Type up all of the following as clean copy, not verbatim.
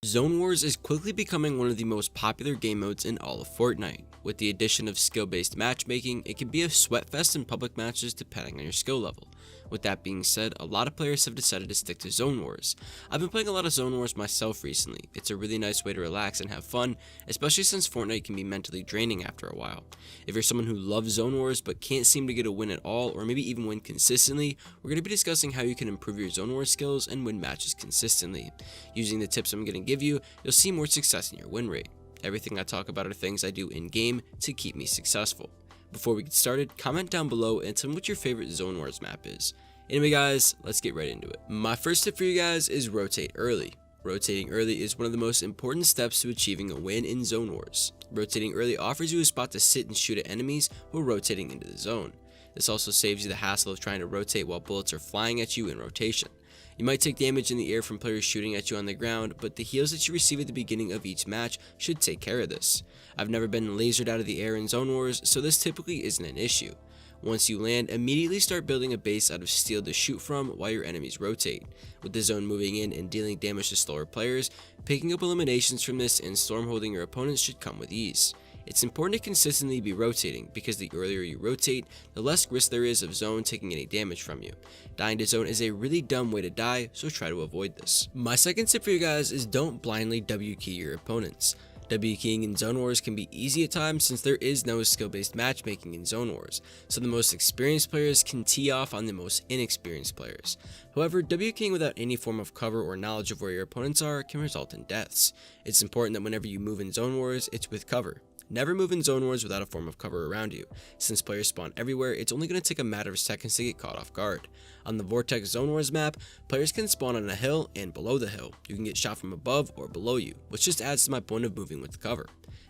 Zone Wars is quickly becoming one of the most popular game modes in all of Fortnite. With the addition of skill-based matchmaking, it can be a sweatfest in public matches depending on your skill level. With that being said, a lot of players have decided to stick to Zone Wars. I've been playing a lot of Zone Wars myself recently. It's a really nice way to relax and have fun, especially since Fortnite can be mentally draining after a while. If you're someone who loves Zone Wars but can't seem to get a win at all, or maybe even win consistently, we're going to be discussing how you can improve your Zone Wars skills and win matches consistently. Using the tips I'm going to give you, you'll see more success in your win rate. Everything I talk about are things I do in game to keep me successful. Before we get started, comment down below and tell me what your favorite Zone Wars map is. Anyway guys, let's get right into it. My first tip for you guys is rotate early. Rotating early is one of the most important steps to achieving a win in Zone Wars. Rotating early offers you a spot to sit and shoot at enemies while rotating into the zone. This also saves you the hassle of trying to rotate while bullets are flying at you in rotation. You might take damage in the air from players shooting at you on the ground, but the heals that you receive at the beginning of each match should take care of this. I've never been lasered out of the air in Zone Wars, so this typically isn't an issue. Once you land, immediately start building a base out of steel to shoot from while your enemies rotate. With the zone moving in and dealing damage to slower players, picking up eliminations from this and stormholding your opponents should come with ease. It's important to consistently be rotating, because the earlier you rotate, the less risk there is of zone taking any damage from you. Dying to zone is a really dumb way to die, so try to avoid this. My second tip for you guys is don't blindly W key your opponents. W keying in Zone Wars can be easy at times since there is no skill-based matchmaking in Zone Wars, so the most experienced players can tee off on the most inexperienced players. However, W keying without any form of cover or knowledge of where your opponents are can result in deaths. It's important that whenever you move in Zone Wars, it's with cover. Never move in Zone Wars without a form of cover around you. Since players spawn everywhere, it's only going to take a matter of seconds to get caught off guard. On the Vortex Zone Wars map, players can spawn on a hill and below the hill. You can get shot from above or below you, which just adds to my point of moving with cover.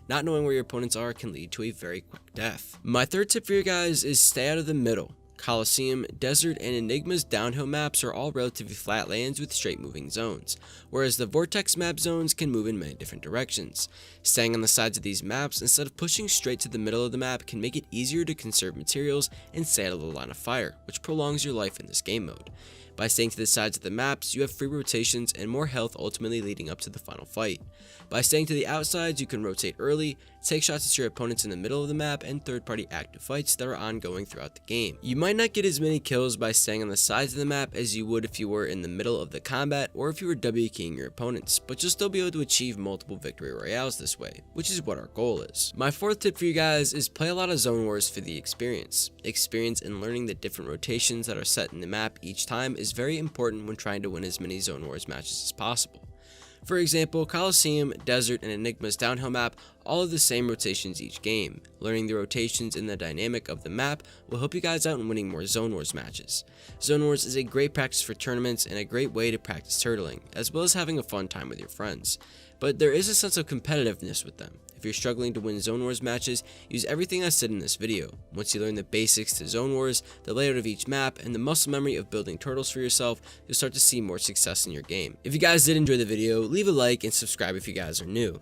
Not knowing where your opponents are can lead to a very quick death. My third tip for you guys is stay out of the middle. Coliseum, Desert, and Enigma's downhill maps are all relatively flat lands with straight moving zones, whereas the Vortex map zones can move in many different directions. Staying on the sides of these maps instead of pushing straight to the middle of the map can make it easier to conserve materials and stay out of the line of fire, which prolongs your life in this game mode. By staying to the sides of the maps, you have free rotations and more health, ultimately leading up to the final fight. By staying to the outsides, you can rotate early, take shots at your opponents in the middle of the map, and third-party active fights that are ongoing throughout the game. You might not get as many kills by staying on the sides of the map as you would if you were in the middle of the combat or if you were W keying your opponents, but you'll still be able to achieve multiple victory royales this way, which is what our goal is. My fourth tip for you guys is play a lot of Zone Wars for the experience. Experience in learning the different rotations that are set in the map each time is very important when trying to win as many Zone Wars matches as possible. For example, Coliseum, Desert, and Enigma's downhill map all have the same rotations each game. Learning the rotations and the dynamic of the map will help you guys out in winning more Zone Wars matches. Zone Wars is a great practice for tournaments and a great way to practice turtling, as well as having a fun time with your friends. But there is a sense of competitiveness with them. If you're struggling to win Zone Wars matches, use everything I said in this video. Once you learn the basics to Zone Wars, the layout of each map, and the muscle memory of building turtles for yourself, you'll start to see more success in your game. If you guys did enjoy the video, leave a like and subscribe if you guys are new.